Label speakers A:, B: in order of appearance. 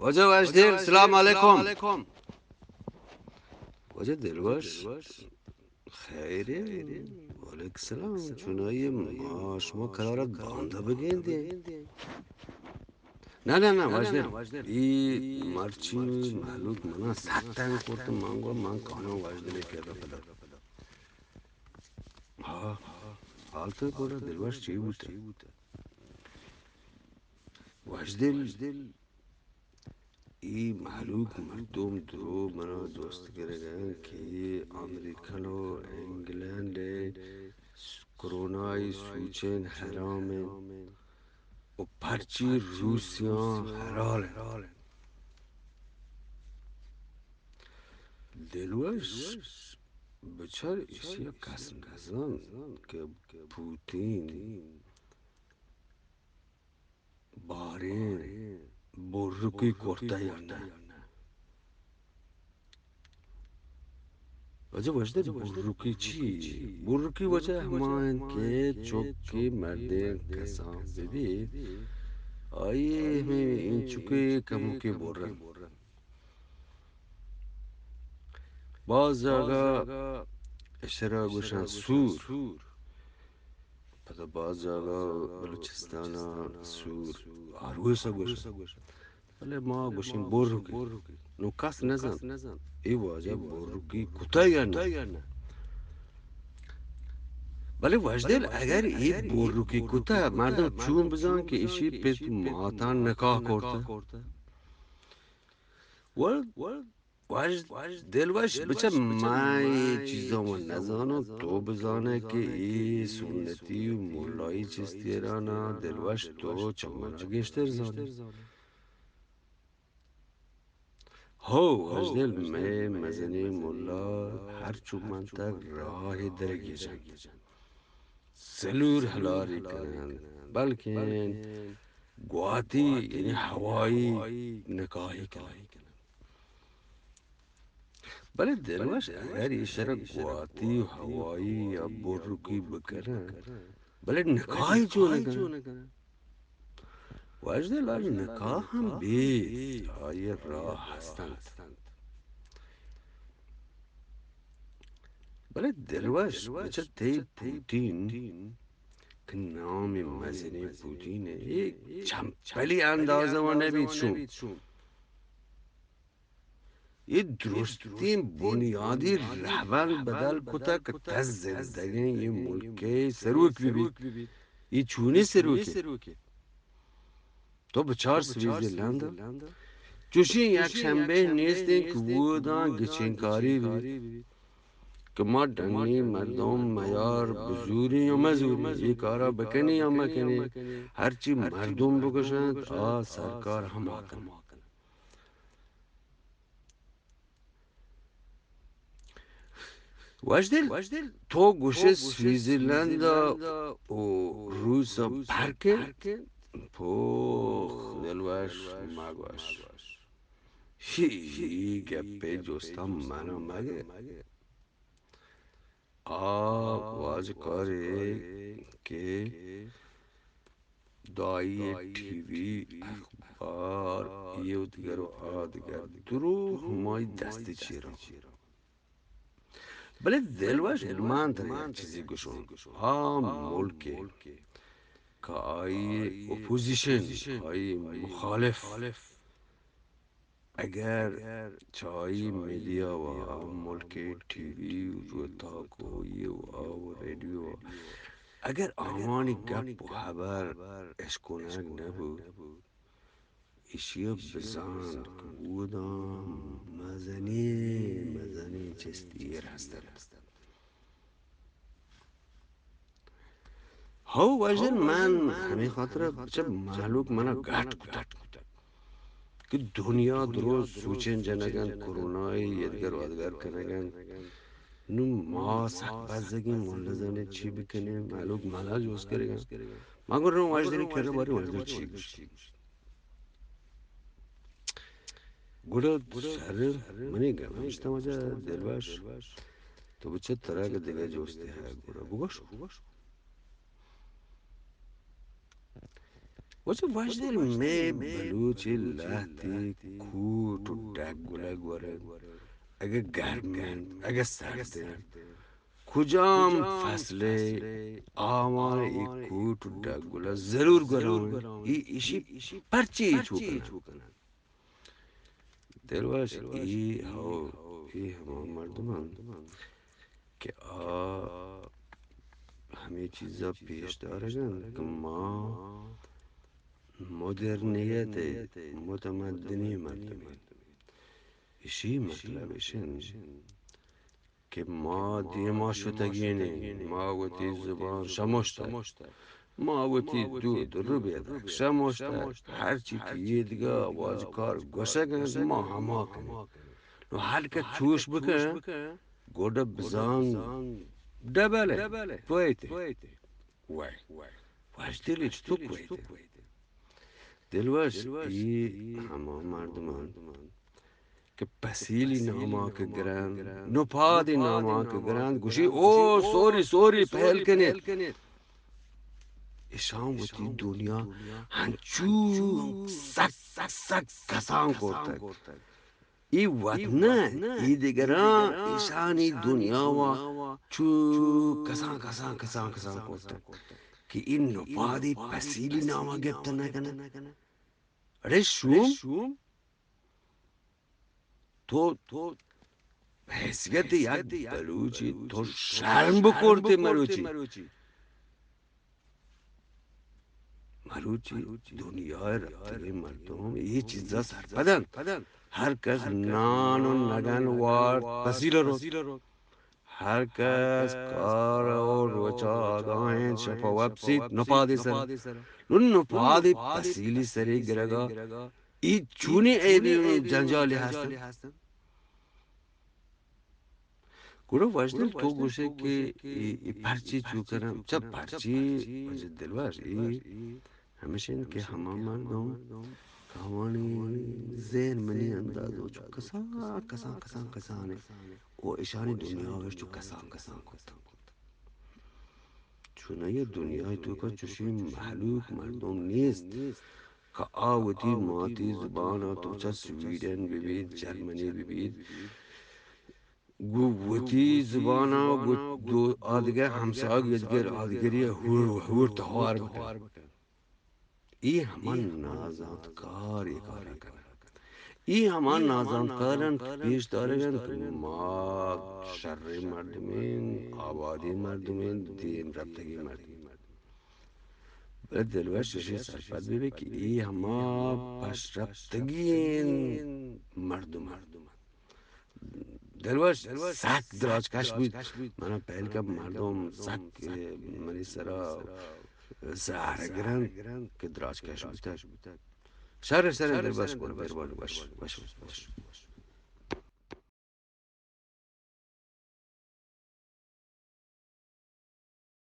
A: وجه وجدیل سلام علیکم. وجه دلواش خیره. وعلیک سلام. چونایی ما شما قرارت بانده بگیندی. نه وجدیل ای مرچی محلوک منا ستن کردم مانگو من کانو وجدیلی کرده پدر. ها حالت بودا دلواش چی بوده؟ وجدیل ای محلوک مردم درو منا دوست گرگن که امریکن و انگلند کرونای سوچین حرامن و پرچی روسیان حلالن. دلوش بچر ایسی کس نزن که پوتین بارین برکی کرده یا نه. وجه وجده برکی چی؟ برکی وجه همان که چوکی مردین کسان ببین آیه می این چوکی کموکی برن باز جاگا اشترا گوشن سور پدا باز جاگا بلوچستانا سور آرویسا گوشن ولی ما گوشیم برکی نو کس نزن ای واجه برکی کتا یا نه. ولی وجدل اگر ای برکی کتا مردم چون بزن که ایشی پیت ماتان نکاح کرده ول واج دلواش بچه من یه چیزا من نزانم تو بزانه که ای سنتی و مولایی چیستی رانا دلواش تو چمنا گشتر زانه هو واج دل می مزنی مولا هر چوب منطق راه درگی جن سلور هلاری کنن بلکن گواتی یعنی هوایی نکاحی کنن. بله دلواش اگر ایشترا گواتی و هوایی یا برکی بکنن بله نکاحی چون نکنن واجده لال نکاح هم بیت آیه راه هستند. بله دلواش بچه تی پوتین که نام مزنی پوتینه یک چمپلی اندازه و نبید شون یه درستین بنیادی روند بدل کتا که تز زندگی یه ملکه سروک ببید یه چونی سروکه تو بچار سویزرلند جوشین یک شنبه نیستین که وودان گچینکاری ببید که ما دنی مردم میار بزوری یا مزوری یه کارا بکنی یا مکنی هرچی مردم بکشند سرکار هم آکنه. واجدل تو گوشه سویزرلند و روس پرکن پوخ دلواش مگواش هی گپه جستا منو مگه واج کاری که دایی تیوی اخبار یو دیگر و دیگر درو همای دستی چی را بله دلواش من در یک چیزی گوشم ملک که آی اپوزیشن آی مخالف اگر چای میدیا و ملک تیوی و روتاک و رادیو اگر آمانی گپ و خبر اشکنک نبود ایشیا بزند که بودم مزنی چستیر هستند. ها واجد من همین خاطر بچه معلوک منا گشت کتک که دنیا درست سوچین جنگن کرونای یدگر و ادگر کنگن نو ما سق بزگیم مولزانه چی بکنیم معلوک منا جوز کرگن مگر رو واجدلی کرده باری واجدل چی گوشت گوڑا سر منی گم همشتا مجا دلواش تو بچه تراغ دیگه جوسته های گوڑا بگوش واسه وجدل می بلوچی لحتی کوت و دگولگ ورن اگه گرمند اگه سردند کجام فصله آمان ای کوت و دگولا ضرور گرامن ای ایشی پرچی چوکنن دلواش ای هاو ای همه مردمان که همه چیزا پیش دارن که ما مدرنیت متمدنی مردمین ایشی مطلبشن که ما دیما شتگینیم ما وتی زبان شمشتک ما وتی دود رو بیدک شمشتک هرچی که یه دیگه آواز کار گوشگند ما هما کنیم نو هر که چوش بکن گوده بزان دبله کویته وای واش دلیچ تو کویته دلواش ای همه مردمان که پسیلی ناما که گرند نپادی ناما که گرند گوشی او سوری پهل کنید ایشان وتی دنیا هنچون سک کسان کرتک ای وطنه ای دیگران ایشانی دنیا و چو کسان کرتک که این نپادی پسیلی ناما گفته نکنه اره شوم تو حیثیت یک بلوچی تو شرم بکرده مروچی دنیای رفتگی مردم یه چیزا سرپدن هر کس نان و نگن وارد پسیل رو هر کس کار و روچا آگاهین شفا وپسید نپادی سر نون نپادی پسیلی سری گرگا ای چونی ایدی جنجالی هستن گروه وجدل تو گوشه که ای پرچی چو کنم چه پرچی وجه دلواش ای همیشه این که همه مردم کامانی ذهن منی انداز و چو کسانه و ایشانی دنیا وش چو کسان کتا چونه یه دنیای تو که چوشی محلوک مردم نیست که آوتی ماتی زبان تو چه سویدن ببید جرمنی ببید گوتی زبانا گو دو آدگر همساگ یدگر آدگری هور تهوار بکن ای همان نازندکار یک کارا کنن ای همان نازندکارن که پیش دارن که ما شر مردمین آبادی مردمین دین رفتگی مردمین بله دلوش ششی سرپد بیبه که ای هما پش رفتگین مردمان دلواش سک دراج کش بود من پهل که مردم سک منی سرا زهره گرن که دراج کش بودن شر دلواش بود بربان باش